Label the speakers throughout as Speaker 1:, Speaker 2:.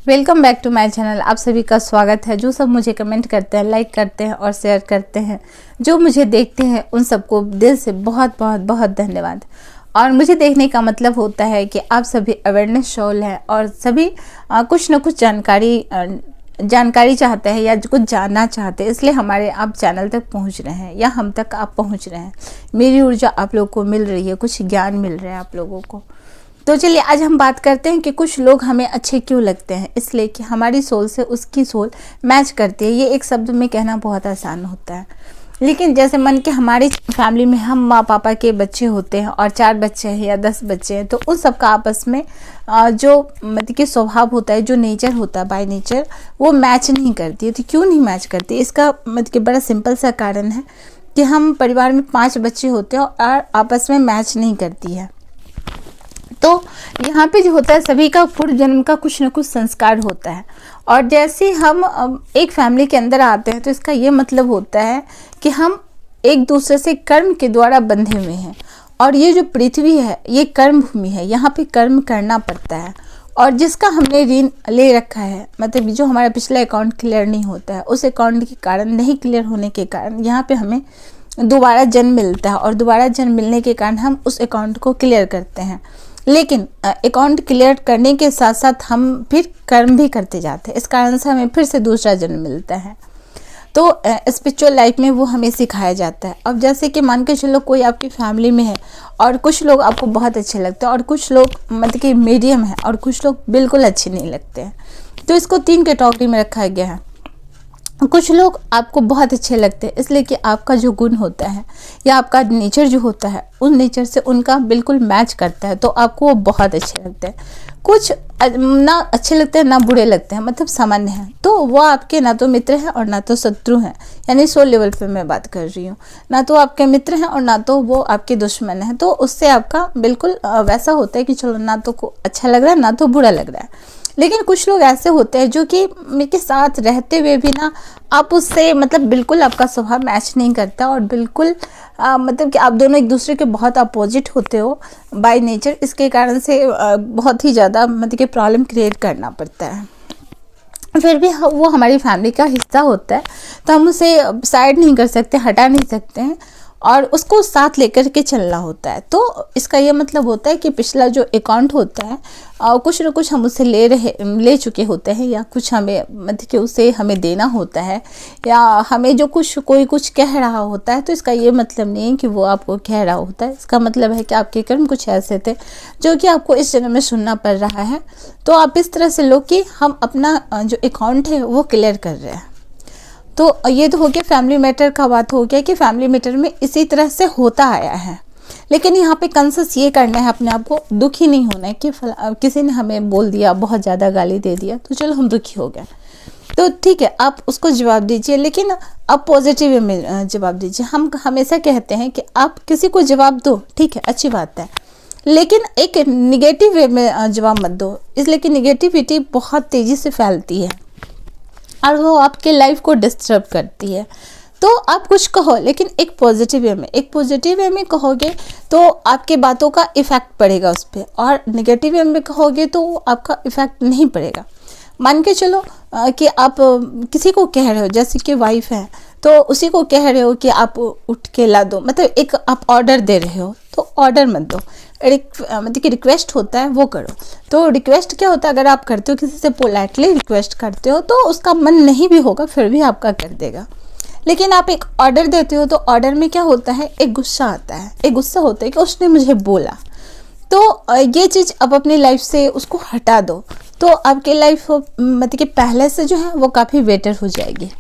Speaker 1: Welcome back to my channel. आप सभी का स्वागत है। जो सब मुझे कमेंट करते हैं, लाइक करते हैं और शेयर करते हैं, जो मुझे देखते हैं, उन सबको दिल से बहुत बहुत बहुत धन्यवाद। और मुझे देखने का मतलब होता है कि आप सभी अवेयरनेस शोल हैं और सभी कुछ न कुछ जानकारी चाहते हैं या कुछ जानना चाहते हैं, इसलिए हमारे आप चैनल तक पहुंच रहे हैं या हम तक आप पहुंच रहे हैं। मेरी ऊर्जा आप लोगों को मिल रही है, कुछ ज्ञान मिल रहा है आप लोगों को। तो चलिए आज हम बात करते हैं कि कुछ लोग हमें अच्छे क्यों लगते हैं। इसलिए कि हमारी सोल से उसकी सोल मैच करती है। ये एक शब्द में कहना बहुत आसान होता है, लेकिन जैसे मन के हमारी फैमिली में हम माँ पापा के बच्चे होते हैं और 4 बच्चे हैं या 10 बच्चे हैं, तो उन सबका आपस में जो मतलब कि स्वभाव होता है, जो नेचर होता है बाय नेचर, वो मैच नहीं करती है। तो क्यों नहीं मैच करती? इसका मतलब कि बड़ा सिंपल सा कारण है कि हम परिवार में 5 बच्चे होते हैं और आपस में मैच नहीं करती है। तो यहाँ पे जो होता है, सभी का पूर्व जन्म का कुछ न कुछ संस्कार होता है। और जैसे हम एक फैमिली के अंदर आते हैं, तो इसका ये मतलब होता है कि हम एक दूसरे से कर्म के द्वारा बंधे हुए हैं। और ये जो पृथ्वी है, ये कर्म भूमि है। यहाँ पे कर्म करना पड़ता है। और जिसका हमने ऋण ले रखा है, मतलब जो हमारा पिछला अकाउंट क्लियर नहीं होता है, उस अकाउंट के कारण, नहीं क्लियर होने के कारण यहाँ पे हमें दोबारा जन्म मिलता है। और दोबारा जन्म मिलने के कारण हम उस अकाउंट को क्लियर करते हैं। लेकिन अकाउंट क्लियर करने के साथ साथ हम फिर कर्म भी करते जाते हैं। इस कारण से हमें फिर से दूसरा जन्म मिलता है। तो स्पिरिचुअल लाइफ में वो हमें सिखाया जाता है। अब जैसे कि मान के चलो कोई आपकी फैमिली में है और कुछ लोग आपको बहुत अच्छे लगते हैं और कुछ लोग मतलब कि मीडियम है और कुछ लोग बिल्कुल अच्छे नहीं लगते हैं। तो इसको 3 कैटेगरी में रखा गया है। कुछ लोग आपको बहुत अच्छे लगते हैं इसलिए कि आपका जो गुण होता है या आपका नेचर जो होता है, उन नेचर से उनका बिल्कुल मैच करता है, तो आपको वो बहुत अच्छे लगते हैं। कुछ ना अच्छे लगते हैं ना बुरे लगते हैं, मतलब सामान्य हैं। तो वो आपके ना तो मित्र हैं और ना तो शत्रु हैं, यानी सोल लेवल पे मैं बात कर रही हूँ। ना तो आपके मित्र हैं और ना तो वो आपके दुश्मन हैं। तो उससे आपका बिल्कुल वैसा होता है कि चलो ना तो अच्छा लग रहा है ना तो बुरा लग रहा है। लेकिन कुछ लोग ऐसे होते हैं जो कि मेरे साथ रहते हुए भी ना आप उससे मतलब बिल्कुल आपका स्वभाव मैच नहीं करता और बिल्कुल मतलब कि आप दोनों एक दूसरे के बहुत अपोजिट होते हो बाय नेचर। इसके कारण से बहुत ही ज़्यादा मतलब कि प्रॉब्लम क्रिएट करना पड़ता है। फिर भी वो हमारी फैमिली का हिस्सा होता है, तो हम उसे साइड नहीं कर सकते, हटा नहीं सकते हैं और उसको साथ लेकर के चलना होता है। तो इसका ये मतलब होता है कि पिछला जो अकाउंट होता है कुछ न कुछ हम उससे ले चुके होते हैं, या कुछ हमें मतलब कि उसे हमें देना होता है, या हमें जो कोई कुछ कह रहा होता है। तो इसका ये मतलब नहीं है कि वो आपको कह रहा होता है। इसका मतलब है कि आपके कर्म कुछ ऐसे थे जो कि आपको इस जन्म में सुनना पड़ रहा है। तो आप इस तरह से लो कि हम अपना जो अकाउंट है वो क्लियर कर रहे हैं। तो ये तो हो गया फैमिली मैटर का बात हो गया कि फैमिली मैटर में इसी तरह से होता आया है। लेकिन यहाँ पे कंसस ये करना है, अपने आप को दुखी नहीं होना है कि किसी ने हमें बोल दिया, बहुत ज़्यादा गाली दे दिया, तो चलो हम दुखी हो गए। तो ठीक है, आप उसको जवाब दीजिए, लेकिन आप पॉजिटिव वे में जवाब दीजिए। हम हमेशा कहते हैं कि आप किसी को जवाब दो, ठीक है, अच्छी बात है, लेकिन एक निगेटिव वे में जवाब मत दो, इसलिए कि निगेटिविटी बहुत तेज़ी से फैलती है और वो आपके लाइफ को डिस्टर्ब करती है। तो आप कुछ कहो, लेकिन एक पॉजिटिव वे में कहोगे तो आपके बातों का इफ़ेक्ट पड़ेगा उस पर, और नेगेटिव वे में कहोगे तो आपका इफ़ेक्ट नहीं पड़ेगा। मान के चलो कि आप किसी को कह रहे हो, जैसे कि वाइफ है, तो उसी को कह रहे हो कि आप उठ के ला दो, मतलब एक आप ऑर्डर दे रहे हो, तो ऑर्डर मत दो, मतलब कि रिक्वेस्ट होता है वो करो। तो रिक्वेस्ट क्या होता है, अगर आप करते हो किसी से पोलाइटली रिक्वेस्ट करते हो तो उसका मन नहीं भी होगा फिर भी आपका कर देगा। लेकिन आप एक ऑर्डर देते हो तो ऑर्डर में क्या होता है, एक गुस्सा आता है, एक गुस्सा होता है कि उसने मुझे बोला। तो ये चीज़ अब अपनी लाइफ से उसको हटा दो, तो आपकी लाइफ मतलब कि पहले से जो है वो काफ़ी बेटर हो जाएगी।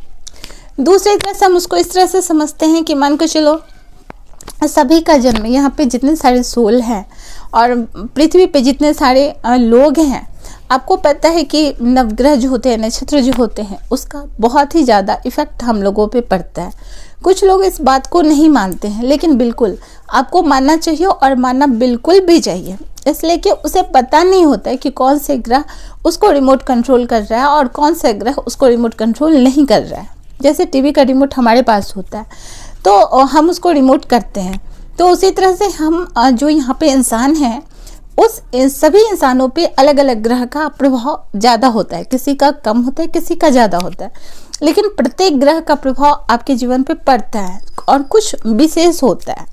Speaker 1: दूसरी तरह से हम उसको इस तरह से समझते हैं कि मान के चलो सभी का जन्म, यहाँ पे जितने सारे सोल हैं और पृथ्वी पे जितने सारे लोग हैं, आपको पता है कि नवग्रह जो होते हैं, नक्षत्र जो होते हैं, उसका बहुत ही ज़्यादा इफ़ेक्ट हम लोगों पे पड़ता है। कुछ लोग इस बात को नहीं मानते हैं, लेकिन बिल्कुल आपको मानना चाहिए और मानना बिल्कुल भी चाहिए। इसलिए कि उसे पता नहीं होता है कि कौन से ग्रह उसको रिमोट कंट्रोल कर रहा है और कौन से ग्रह उसको रिमोट कंट्रोल नहीं कर रहा है। जैसे टीवी का रिमोट हमारे पास होता है तो हम उसको रिमोट करते हैं, तो उसी तरह से हम जो यहाँ पे इंसान हैं उस सभी इंसानों पे अलग अलग ग्रह का प्रभाव ज़्यादा होता है, किसी का कम होता है, किसी का ज़्यादा होता है, लेकिन प्रत्येक ग्रह का प्रभाव आपके जीवन पे पड़ता है और कुछ विशेष होता है।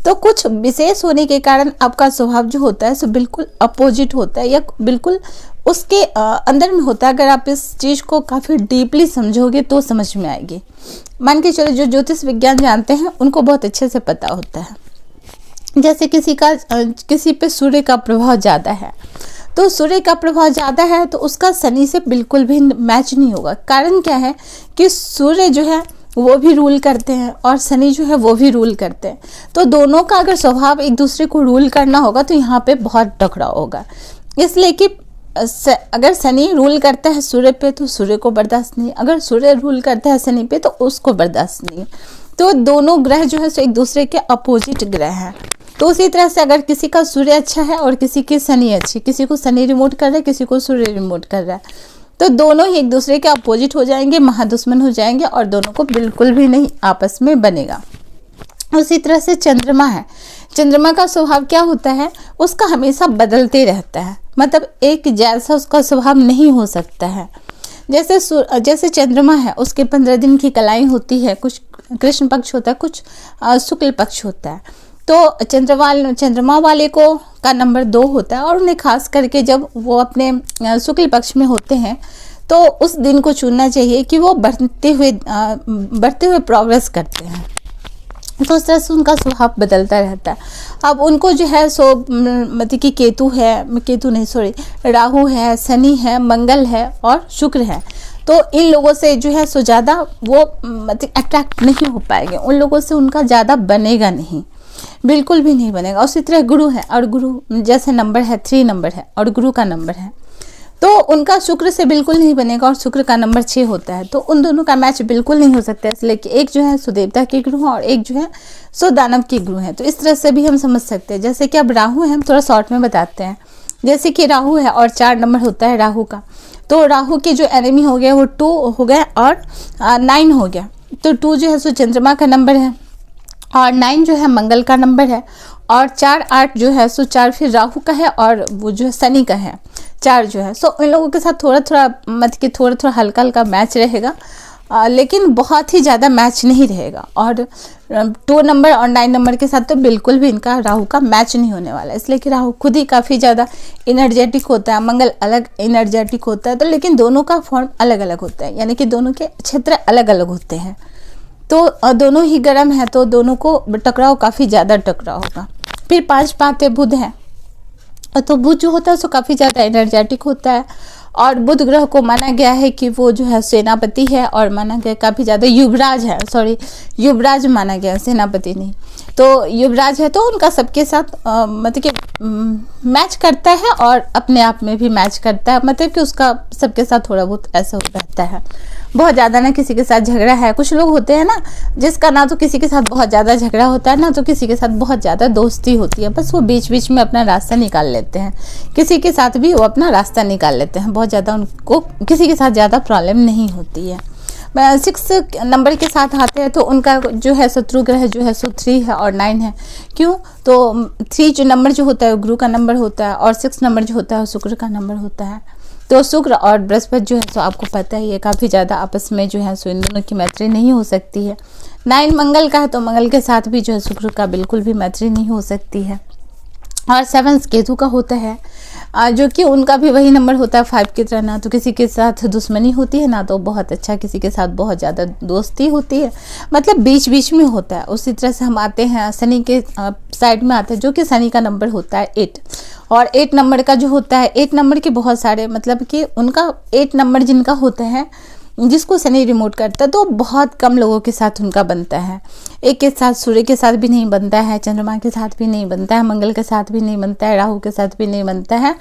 Speaker 1: तो कुछ विशेष होने के कारण आपका स्वभाव जो होता है सो बिल्कुल अपोजिट होता है या बिल्कुल उसके अंदर में होता है। अगर आप इस चीज़ को काफ़ी डीपली समझोगे तो समझ में आएगी। मान के चलो जो ज्योतिष विज्ञान जानते हैं उनको बहुत अच्छे से पता होता है। जैसे किसी पे सूर्य का प्रभाव ज़्यादा है, तो सूर्य का प्रभाव ज़्यादा है तो उसका शनि से बिल्कुल भी मैच नहीं होगा। कारण क्या है कि सूर्य जो है वो भी रूल करते हैं और शनि जो है वो भी रूल करते हैं। तो दोनों का अगर स्वभाव एक दूसरे को रूल करना होगा तो यहाँ पे बहुत टकराव होगा। इसलिए कि अगर शनि रूल करता है सूर्य पे तो सूर्य को बर्दाश्त नहीं, अगर सूर्य रूल करता है शनि पे तो उसको बर्दाश्त नहीं। तो दोनों ग्रह जो है सो एक दूसरे के अपोजिट ग्रह हैं। तो उसी तरह से अगर किसी का सूर्य अच्छा है और किसी की शनि अच्छी, किसी को शनि रिमोट कर रहा है, किसी को सूर्य रिमोट कर रहा है, तो दोनों ही एक दूसरे के अपोजिट हो जाएंगे, महादुश्मन हो जाएंगे और दोनों को बिल्कुल भी नहीं आपस में बनेगा। उसी तरह से चंद्रमा है। चंद्रमा का स्वभाव क्या होता है, उसका हमेशा बदलते रहता है, मतलब एक जैसा उसका स्वभाव नहीं हो सकता है। जैसे चंद्रमा है उसके 15 दिन की कलाई होती है, कुछ कृष्ण पक्ष होता है, कुछ शुक्ल पक्ष होता है। तो चंद्रमा वाले को का नंबर 2 होता है और उन्हें खास करके जब वो अपने शुक्ल पक्ष में होते हैं तो उस दिन को चुनना चाहिए कि वो बढ़ते हुए प्रोग्रेस करते हैं। तो उस तरह से उनका स्वभाव बदलता रहता है। अब उनको जो है सो मतलब कि राहु है, शनि है, मंगल है और शुक्र है। तो इन लोगों से जो है सो ज़्यादा वो मतलब अट्रैक्ट नहीं हो पाएंगे, उन लोगों से उनका ज़्यादा बनेगा नहीं, बिल्कुल भी नहीं बनेगा। उसी तरह गुरु है और गुरु जैसे नंबर है 3 नंबर है और गुरु का नंबर है, तो उनका शुक्र से बिल्कुल नहीं बनेगा और शुक्र का नंबर 6 होता है। तो उन दोनों का मैच बिल्कुल नहीं हो सकता है, इसलिए कि एक जो है सो देवता के गुरु और एक जो है सो दानव के गुरु है। तो इस तरह से भी हम समझ सकते हैं। जैसे कि अब राहु है, हम थोड़ा शॉर्ट में बताते हैं। जैसे कि राहु है और 4 नंबर होता है राहु का, तो राहु के जो एनिमी हो गया वो 2 हो गया और 9 हो गया। तो 2 जो है सो चंद्रमा का नंबर है और 9 जो है मंगल का नंबर है और 4 8 जो है सो 4 फिर राहु का है और वो जो है शनि का है 4 जो है सो इन लोगों के साथ थोड़ा हल्का हल्का मैच रहेगा, लेकिन बहुत ही ज़्यादा मैच नहीं रहेगा। और 2 नंबर और 9 नंबर के साथ तो बिल्कुल भी इनका राहु का मैच नहीं होने वाला है, इसलिए कि राहु खुद ही काफ़ी ज़्यादा एनर्जेटिक होता है, मंगल अलग एनर्जेटिक होता है। तो लेकिन दोनों का फॉर्म अलग अलग होता है, यानी कि दोनों के क्षेत्र अलग अलग होते हैं। तो दोनों ही गर्म है तो दोनों को टकराव काफ़ी ज़्यादा टकराव होगा। फिर 5 पाते बुध है, तो बुध जो होता है उसको काफ़ी ज़्यादा एनर्जेटिक होता है और बुध ग्रह को माना गया है कि वो जो है सेनापति है और माना गया काफ़ी ज़्यादा युवराज माना गया, सेनापति नहीं। तो युवराज है तो उनका सबके साथ मतलब कि मैच करता है और अपने आप में भी मैच करता है, मतलब कि उसका सबके साथ थोड़ा बहुत ऐसा रहता है। बहुत ज़्यादा ना किसी के साथ झगड़ा है, कुछ लोग होते हैं ना जिसका ना तो किसी के साथ बहुत ज़्यादा झगड़ा होता है ना तो किसी के साथ बहुत ज़्यादा दोस्ती होती है, बस वो बीच बीच में अपना रास्ता निकाल लेते हैं। किसी के साथ भी वो अपना रास्ता निकाल लेते हैं, बहुत ज़्यादा उनको किसी के साथ ज़्यादा प्रॉब्लम नहीं होती है। 6 नंबर के साथ आते हैं तो उनका जो है शत्रु ग्रह जो है सो 3 है और 9 है। क्यों? तो 3 जो नंबर जो होता है गुरु का नंबर होता है और 6 नंबर जो होता है शुक्र का नंबर होता है। तो शुक्र और बृहस्पति जो है सो आपको पता है ये काफ़ी ज़्यादा आपस में जो है सो इन दोनों की मैत्री नहीं हो सकती है। 9 मंगल का है तो मंगल के साथ भी जो है शुक्र का बिल्कुल भी मैत्री नहीं हो सकती है। और 7 केतु का होता है जो कि उनका भी वही नंबर होता है 5 की तरह, ना तो किसी के साथ दुश्मनी होती है ना तो बहुत अच्छा किसी के साथ बहुत ज़्यादा दोस्ती होती है, मतलब बीच बीच में होता है। उसी तरह से हम आते हैं शनि के साइड में आते हैं जो कि शनि का नंबर होता है 8 और 8 नंबर का जो होता है 8 नंबर के बहुत सारे मतलब कि उनका 8 नंबर जिनका होता है जिसको शनि रिमोट करता है तो बहुत कम लोगों के साथ उनका बनता है। एक के साथ सूर्य के साथ भी नहीं बनता है, चंद्रमा के साथ भी नहीं बनता है, मंगल के साथ भी नहीं बनता है, राहु के साथ भी नहीं बनता है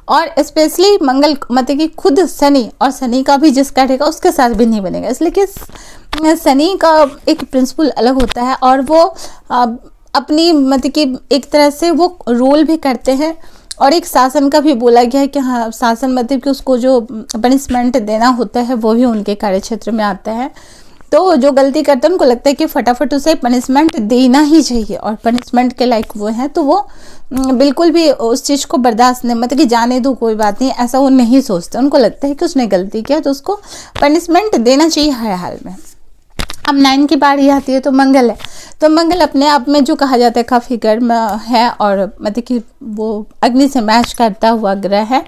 Speaker 1: और स्पेशली मंगल मतलब कि खुद शनि और शनि का भी जिसका रहेगा उसके साथ भी नहीं बनेगा। इसलिए कि शनि का एक प्रिंसिपल अलग होता है और वो अपनी मतलब कि एक तरह से वो रोल भी करते हैं और एक शासन का भी बोला गया है कि हाँ शासन मतलब कि उसको जो पनिशमेंट देना होता है वो भी उनके कार्यक्षेत्र में आता है। तो जो गलती करते हैं उनको लगता है कि फटाफट उसे पनिशमेंट देना ही चाहिए, और पनिशमेंट के लायक वो हैं तो वो बिल्कुल भी उस चीज़ को बर्दाश्त नहीं, मतलब कि जाने दो कोई बात नहीं, ऐसा वो नहीं सोचते। उनको लगता है कि उसने गलती किया तो उसको पनिशमेंट देना चाहिए हर हाल में। अब 9 की बारी आती है तो मंगल है। तो मंगल अपने आप में जो कहा जाता है काफ़ी गर्म है, और मतलब कि वो अग्नि से मैच करता हुआ ग्रह है।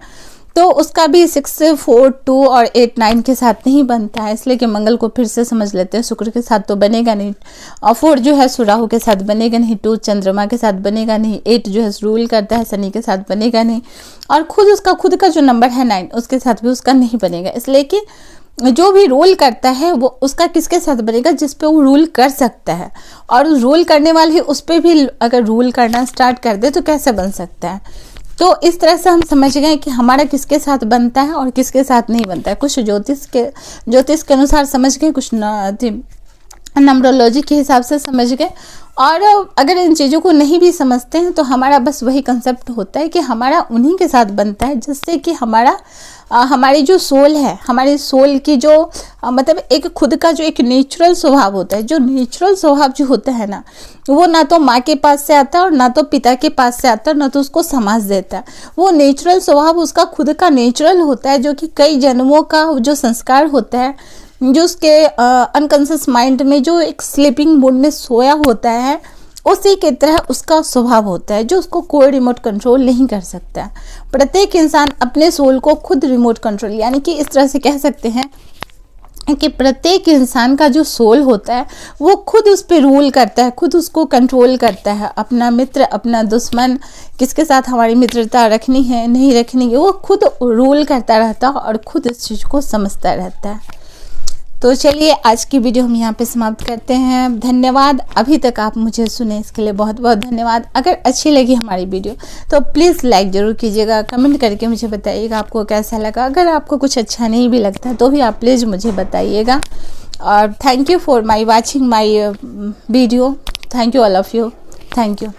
Speaker 1: तो उसका भी 6, 4, 2 और 8, 9 के साथ नहीं बनता है, इसलिए कि मंगल को फिर से समझ लेते हैं। शुक्र के साथ तो बनेगा नहीं, और 4 जो है राहु के साथ बनेगा नहीं, 2 चंद्रमा के साथ बनेगा नहीं, 8 जो है रूल करता है शनि के साथ बनेगा नहीं, और उसका खुद का जो नंबर है 9 उसके साथ भी उसका नहीं बनेगा। इसलिए कि जो भी रूल करता है वो उसका किसके साथ बनेगा, जिस पे वो रूल कर सकता है, और रूल करने वाले उस पर भी अगर रूल करना स्टार्ट कर दे तो कैसे बन सकता है। तो इस तरह से हम समझ गए कि हमारा किसके साथ बनता है और किसके साथ नहीं बनता है। कुछ ज्योतिष के अनुसार समझ गए, कुछ नंबरोलॉजी के हिसाब से समझ गए, और अगर इन चीज़ों को नहीं भी समझते हैं तो हमारा बस वही कंसेप्ट होता है कि हमारा उन्हीं के साथ बनता है, जिससे कि हमारी जो सोल है, हमारी सोल की जो मतलब एक खुद का जो एक नेचुरल स्वभाव होता है, जो नेचुरल स्वभाव जो होता है ना, वो ना तो माँ के पास से आता है और ना तो पिता के पास से आता है, ना तो उसको समाज देता है। वो नेचुरल स्वभाव उसका खुद का नेचुरल होता है, जो कि कई जन्मों का जो संस्कार होता है, जो उसके अनकॉन्शियस माइंड में जो एक स्लीपिंग मोड में सोया होता है, उसी की तरह उसका स्वभाव होता है, जो उसको कोई रिमोट कंट्रोल नहीं कर सकता। प्रत्येक इंसान अपने सोल को खुद रिमोट कंट्रोल, यानी कि इस तरह से कह सकते हैं कि प्रत्येक इंसान का जो सोल होता है वो खुद उस पर रूल करता है, खुद उसको कंट्रोल करता है। अपना मित्र, अपना दुश्मन, किसके साथ हमारी मित्रता रखनी है नहीं रखनी है, वो खुद रूल करता रहता है और खुद इस चीज़ को समझता रहता है। तो चलिए आज की वीडियो हम यहाँ पे समाप्त करते हैं। धन्यवाद, अभी तक आप मुझे सुने इसके लिए बहुत बहुत धन्यवाद। अगर अच्छी लगी हमारी वीडियो तो प्लीज़ लाइक ज़रूर कीजिएगा, कमेंट करके मुझे बताइएगा आपको कैसा लगा। अगर आपको कुछ अच्छा नहीं भी लगता तो भी आप प्लीज़ मुझे बताइएगा। और thank you for my watching my video. Thank you all of you. Thank you.